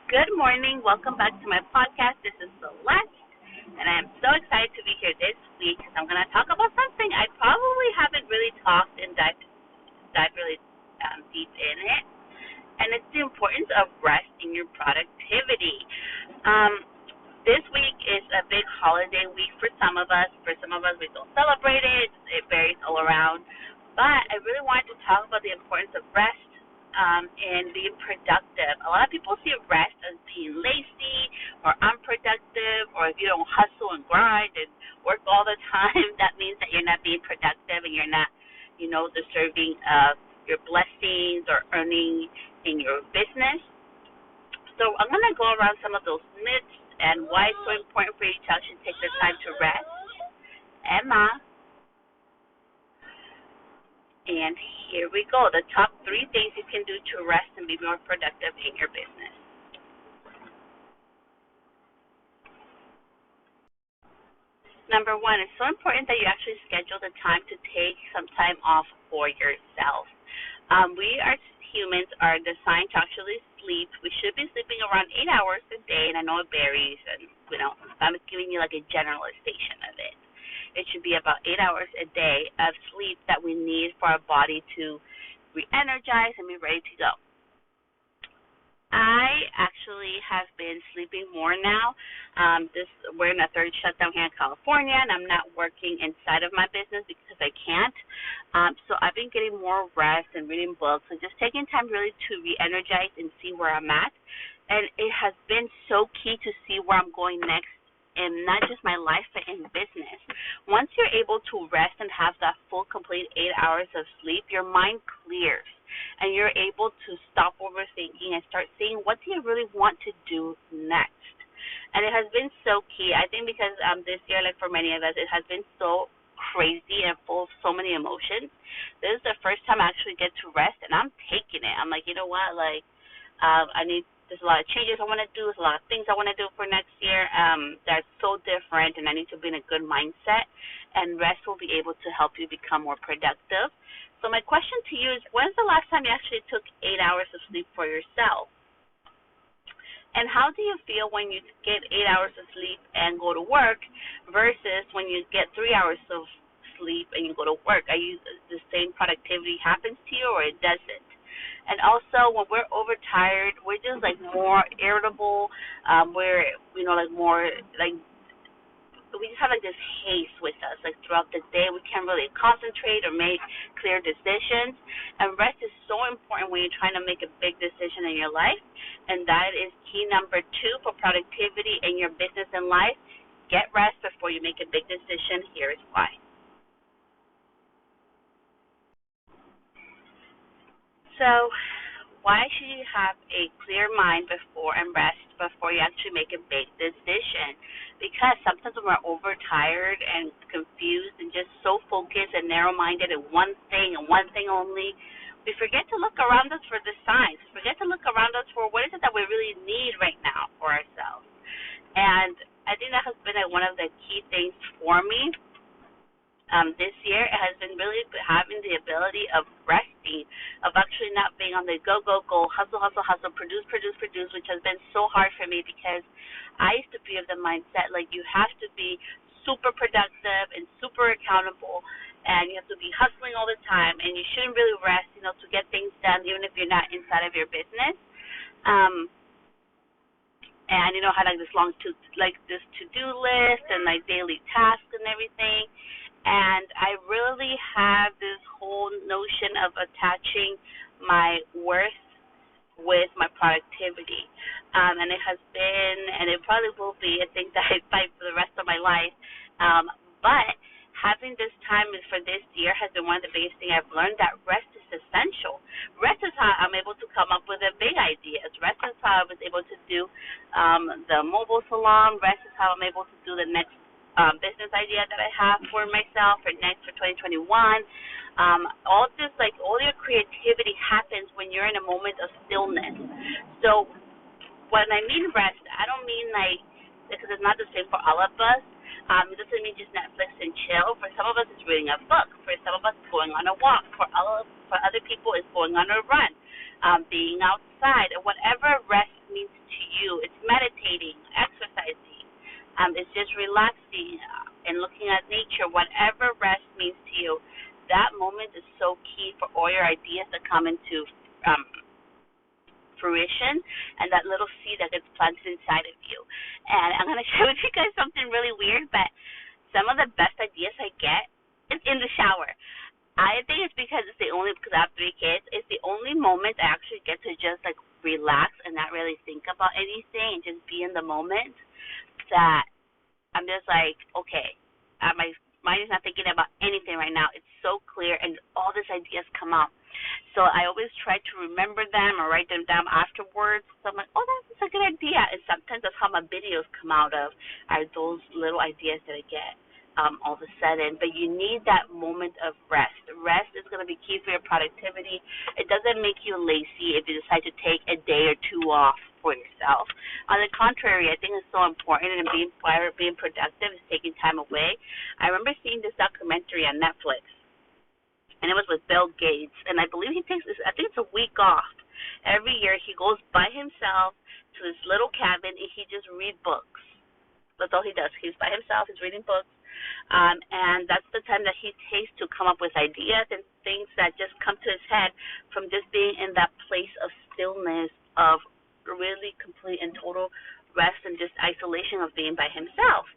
Good morning. Welcome back to my podcast. This is Celeste, and I am so excited to be here this week because I'm going to talk about something I probably haven't really talked and dived really deep in it, and it's the importance of rest in your productivity. Um, this week is a big holiday week for some of us. For some of us, we don't celebrate it. It varies all around. But I really wanted to talk about the importance of rest and being productive. A lot of people see rest as being lazy or unproductive, or if you don't hustle and grind and work all the time, that means that you're not being productive and you're not, deserving of your blessings or earning in your business. So I'm going to go around some of those myths and why it's so important for you to actually take the time to rest. Emma, and here we go. The top three things you can do to rest and be more productive in your business. Number one, it's so important that you actually schedule the time to take some time off for yourself. We are humans are designed to actually sleep. We should be sleeping around 8 hours a day, and I know it varies, and I'm giving you like a generalization of it. It should be about 8 hours a day of sleep that we need for our body to re-energize and be ready to go. I actually have been sleeping more now. We're in a third shutdown here in California, and I'm not working inside of my business because I can't. So I've been getting more rest and reading books and just taking time really to re-energize and see where I'm at. And it has been so key to see where I'm going next in not just my life but in business. Once you're able to rest and have that full complete 8 hours of sleep, your mind clears and you're able to stop overthinking and start seeing what do you really want to do next. And it has been so key. I think because this year, like for many of us, it has been so crazy and full of so many emotions. This is the first time I actually get to rest, and I'm taking it. I'm like, you know what? Like, I need. There's a lot of changes I want to do. There's a lot of things I want to do for next year. That's so different, and I need to be in a good mindset. And rest will be able to help you become more productive. So my question to you is, when's the last time you actually took 8 hours of sleep for yourself? And how do you feel when you get 8 hours of sleep and go to work versus when you get 3 hours of sleep and you go to work? Are you the same productivity happens to you or it doesn't? And also, when we're overtired, we're just like more irritable. We're like more like we just have like this haze with us. Like throughout the day, we can't really concentrate or make clear decisions. And rest is so important when you're trying to make a big decision in your life. And that is key number two for productivity in your business and life. Get rest before you make a big decision. Here is why. So, why should you have a clear mind before and rest before you actually make a big decision? Because sometimes when we're overtired and confused and just so focused and narrow-minded in one thing and one thing only, we forget to look around us for the signs. We forget to look around us for what is it that we really need right now for ourselves. And I think that has been one of the key things for me this year. It has been really having the ability of resting, of actually not being on the go, go, go, hustle, hustle, hustle, produce, produce, produce, which has been so hard for me because I used to be of the mindset like you have to be super productive and super accountable and you have to be hustling all the time and you shouldn't really rest, to get things done even if you're not inside of your business. And had like this this to-do list and like daily tasks and everything. And I really have this whole notion of attaching my worth with my productivity. And it has been, and it probably will be, a thing that I fight for the rest of my life. But having this time for this year has been one of the biggest things I've learned, that rest is essential. Rest is how I'm able to come up with the big ideas. Rest is how I was able to do the mobile salon. Rest is how I'm able to do the next business idea that I have for myself for 2021. All your creativity happens when you're in a moment of stillness. So when I mean rest, I don't mean because it's not the same for all of us. It doesn't mean just Netflix and chill. For some of us, it's reading a book. For some of us, it's going on a walk. For other people, it's going on a run, being outside. Whatever rest means to you. It's meditating, exercising. It's just relaxing and looking at nature. Whatever rest means to you, that moment is so key for all your ideas to come into um, fruition, and that little seed that gets planted inside of you. And I'm going to share with you guys something really weird, but some of the best ideas I get is in the shower. I think it's because because I have 3 kids, it's the only moment I actually get to just like relax and not really think about anything and just be in the moment, that I'm just like, okay, my mind is not thinking about anything right now. It's so clear and all these ideas come out. So I always try to remember them or write them down afterwards. So I'm like, oh, that's a good idea. And sometimes that's how my videos come out of, are those little ideas that I get all of a sudden. But you need that moment of rest. Rest is going to be key for your productivity. It doesn't make you lazy if you decide to take a day or 2 off for yourself. On the contrary, I think it's so important, and being productive is taking time away. I remember seeing this documentary on Netflix, and it was with Bill Gates, and I believe I think it's a week off. Every year he goes by himself to this little cabin and he just reads books. That's all he does. He's by himself, he's reading books. And that's the time that he takes to come up with ideas and things that just come to his head from just being in that place of stillness, of really complete and total rest and just isolation of being by himself.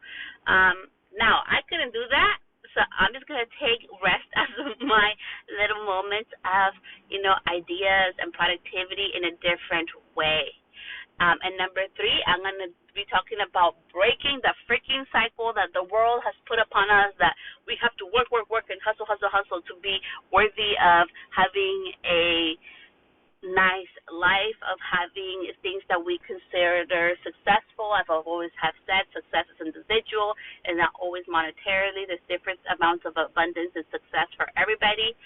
Now, I couldn't do that, so I'm just going to take rest as my little moments of, ideas and productivity in a different way. And number 3, I'm going to be talking about breaking the freaking cycle that the world has put upon us, that we have to work, and hustle to be worthy of having a nice life, of having things that we consider successful. I've always have said success is individual and not always monetarily. There's different amounts of abundance and success for everybody.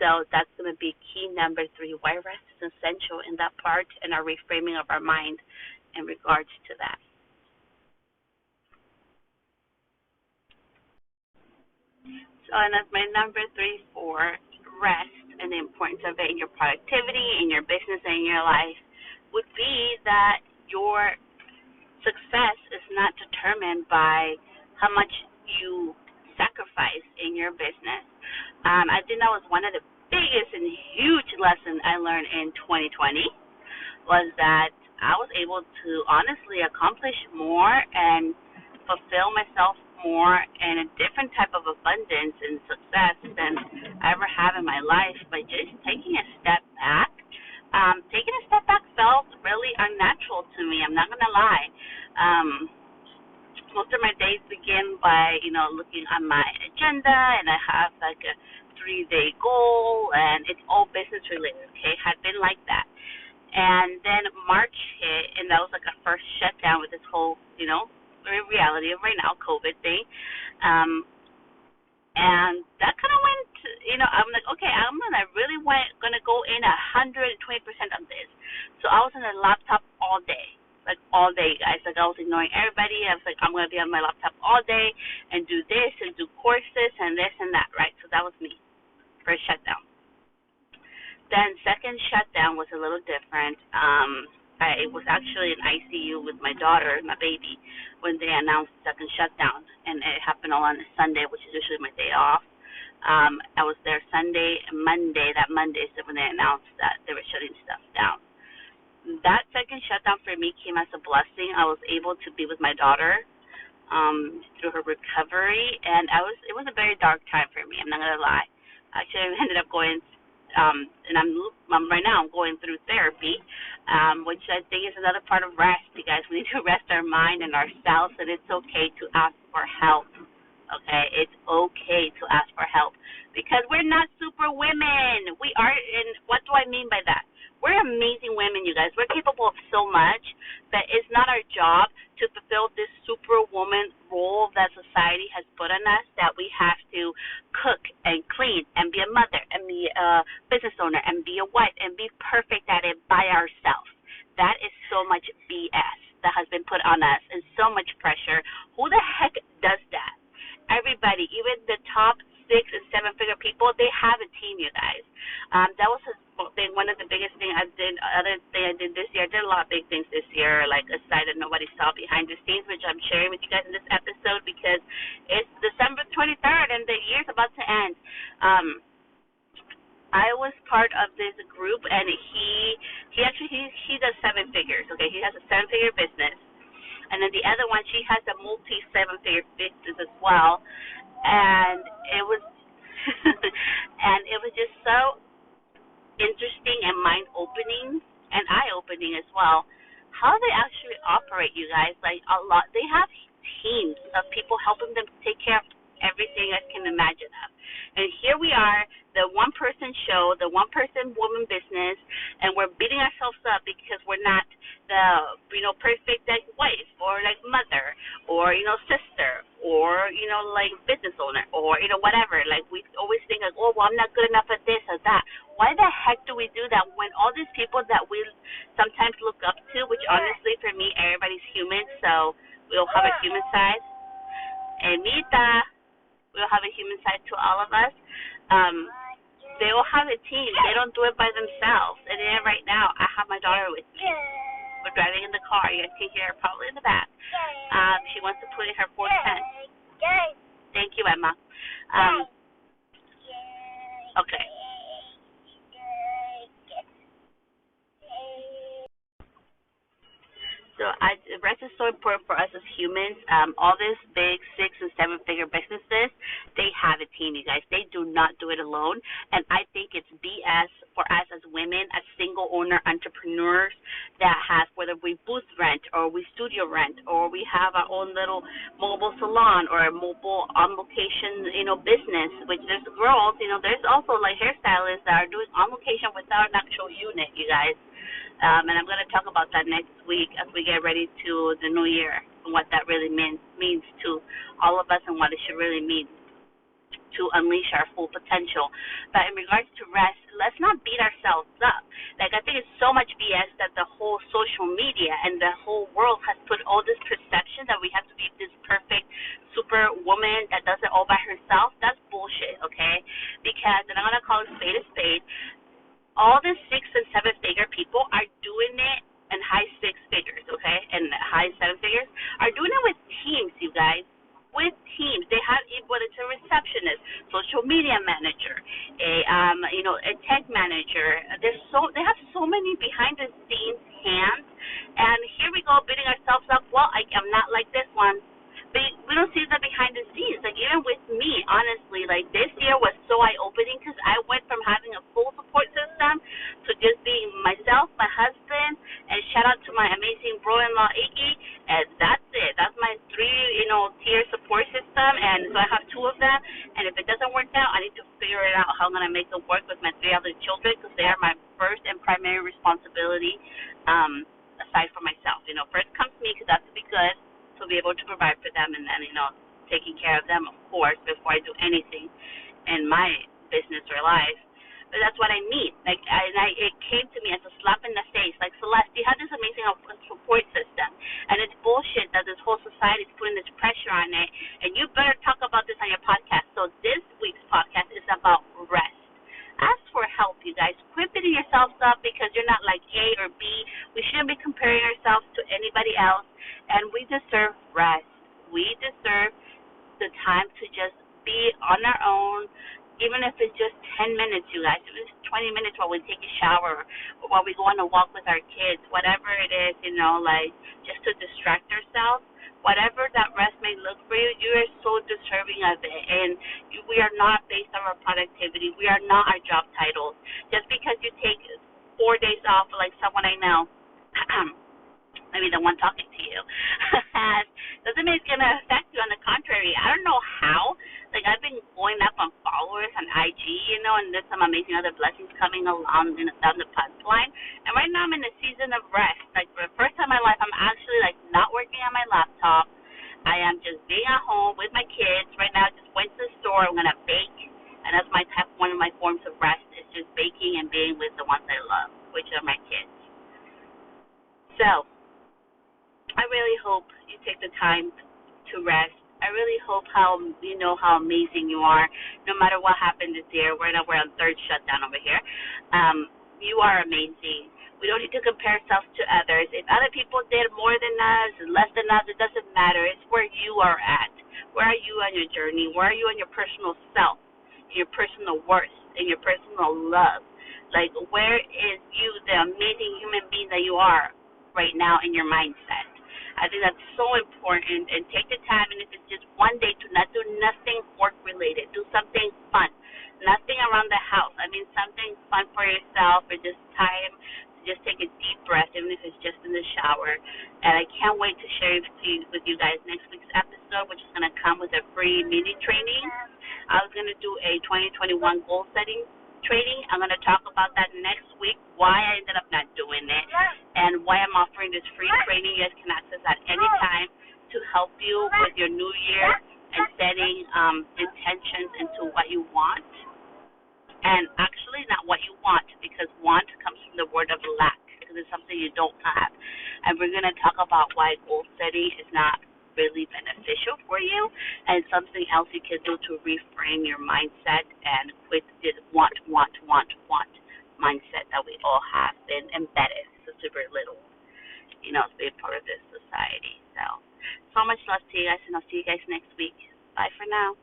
So that's going to be key number 3, why rest is essential in that part and our reframing of our mind in regards to that. So, and that's my number 3 for rest and the importance of it in your productivity, in your business, and in your life would be that your success is not determined by how much you sacrifice in your business. I think that was one of the biggest and huge lessons I learned in 2020, was that I was able to honestly accomplish more and fulfill myself more in a different type of abundance and success than I ever have in my life by just taking a step back. Taking a step back felt really unnatural to me, I'm not going to lie. Most of my days begin by, looking on my agenda, and I have like a 3-day goal, and it's all business related, okay? Had been like that. And then March hit, and that was like a first shutdown with this whole, reality of right now, COVID thing. And that kind of went, I'm like, okay, I'm gonna go in 120% on this. So I was on the laptop all day, like all day, guys. Like I was ignoring everybody. I was like, I'm gonna be on my laptop all day and do this and do courses and this and that, right? So that was me, first shutdown. Then second shutdown was a little different. I was actually in ICU with my daughter, my baby, when they announced the second shutdown, and it happened all on a Sunday, which is usually my day off. I was there Sunday and Monday. That Monday is when they announced that they were shutting stuff down. That second shutdown for me came as a blessing. I was able to be with my daughter through her recovery, and it was a very dark time for me. I'm not gonna lie. Actually, I ended up going. And I'm right now I'm going through therapy, which I think is another part of rest. You guys, we need to rest our mind and ourselves, and it's okay to ask for help. Okay, it's okay to ask for help because we're not super women. We are, and what do I mean by that? We're amazing women, you guys. We're capable of so much, but it's not our job to fulfill this superwoman role that society has put on us, that we have to cook and clean and be a mother and be a business owner and be a wife and be perfect at it by ourselves. That is so much BS that has been put on us and so much pressure. Who the heck does that? Everybody, even the top 6 and 7 figure people, they have a team, you guys. That was the thing think one of the biggest thing other thing I did this year, I did a lot of big things this year, like aside that nobody saw behind the scenes, which I'm sharing with you guys in this episode because it's December 23rd and the year's about to end. I was part of this group, and he does seven figures. Okay, he has a 7-figure business, and then the other one, she has a multi 7-figure business as well, and it was and it was just so interesting and mind opening and eye opening as well. How they actually operate, you guys, like a lot. They have teams of people helping them take care of everything I can imagine of. And here we are, the one person show, the one person woman business, and we're beating ourselves up because we're not the perfect like wife or like mother or sister or like business owner or whatever. Like we always think like, oh well, I'm not good enough at this or that. Why the heck do we do that when all these people that we sometimes look up to, which honestly for me everybody's human, so we all have a human side. And Mita, we all have a human side to all of us. They all have a team. They don't do it by themselves. And then right now, I have my daughter with me. We're driving in the car. You guys can hear her probably in the back. She wants to put in her 4 cents. Thank you, Emma. Okay. So rest is so important for us as humans. All these big 6- and 7-figure businesses, they have a team, you guys. They do not do it alone. And I think it's BS for us as women, as single owner entrepreneurs that have, whether we booth rent or we studio rent or we have our own little mobile salon or a mobile on location, business, which there's girls, there's also like hairstylists that are doing on location without an actual unit, you guys. And I'm going to talk about that next week as we get ready to the new year and what that really means to all of us and what it should really mean to unleash our full potential. But in regards to rest, let's not beat ourselves up. Like, I think it's so much BS that the whole social media and the whole world has put all this perception that we have to be this perfect super woman that does it all by herself. That's bullshit, okay? Because, and I'm going to call it spade a spade, all the 6- and 7-figure people are doing it, and high 6 figures, okay, and high 7 figures, are doing it with teams, you guys. With teams. They have, whether it's a receptionist, social media manager, a tech manager. They have so many behind the scenes hands, and here we go beating ourselves up. Well, I'm not like this one. But we don't see the behind the scenes. Like, even with me, honestly, like, this year was so eye-opening because I went from having a full support system to just being myself, my husband, and shout out to my amazing bro-in-law, Iggy, and that's it. That's my 3-tier support system, and so I have 2 of them, and if it doesn't work out, I need to figure it out how I'm going to make it work with my 3 other children because they are my first and primary responsibility aside from myself. First comes me because I have to be good to be able to provide for them, and then taking care of them, of course, before I do anything in my business or life. But that's what I mean. Like, it came to me as a slap in the face. Like, Celeste, you have this amazing support system, and it's bullshit that this whole society is putting this pressure on it, and you better talk about this on your podcast. So this week's podcast is about rest. Ask for help, you guys. Quit beating yourselves up because you're not like A or B. We shouldn't be comparing ourselves to anybody else. And we deserve rest. We deserve the time to just be on our own, even if it's just 10 minutes, you guys. If it's 20 minutes while we take a shower or while we go on a walk with our kids, whatever it is, like just to distract ourselves. Whatever that rest may look for you, you are so deserving of it. And we are not based on our productivity. We are not our job titles. Just because you take 4 days off, like someone I know, maybe the one talking to you, doesn't mean it's going to affect you. On the contrary, I don't know how. Like, I've been going up on followers on IG, and there's some amazing other blessings coming along down the pipeline. And right now I'm in a season of rest. Like, for the first time in my life, I'm actually, like, not working on my laptop. I am just being at home with my kids. Right now, I just went to the store. I'm going to bake. And that's one of my forms of rest is just baking and being with the ones I love, which are my kids. So, I really hope you take the time to rest. I really hope how amazing you are, no matter what happened this year. We're on 3rd shutdown over here. You are amazing. We don't need to compare ourselves to others. If other people did more than us, less than us, it doesn't matter. It's where you are at. Where are you on your journey? Where are you on your personal self, in your personal worth, in your personal love? Like, where is you, the amazing human being that you are right now in your mindset? I think that's so important. And take the time, and if it's just one day, to not do nothing work related, do something fun, nothing around the house. I mean, something fun for yourself, or just time to just take a deep breath, even if it's just in the shower. And I can't wait to share with you guys next week's episode, which is going to come with a free mini training. I was going to do a 2021 goal setting training. I'm going to talk about that next week, why I ended up not doing it, and why I'm offering this free training. You guys can access that anytime to help you with your new year and setting intentions into what you want. And actually, not what you want, because want comes from the word of lack, because it's something you don't have. And we're going to talk about why goal setting is not really beneficial for you, and something else you can do to reframe your mindset and quit this want mindset that we all have been embedded since we were little, to be a part of this society. So much love to you guys, and I'll see you guys next week. Bye for now.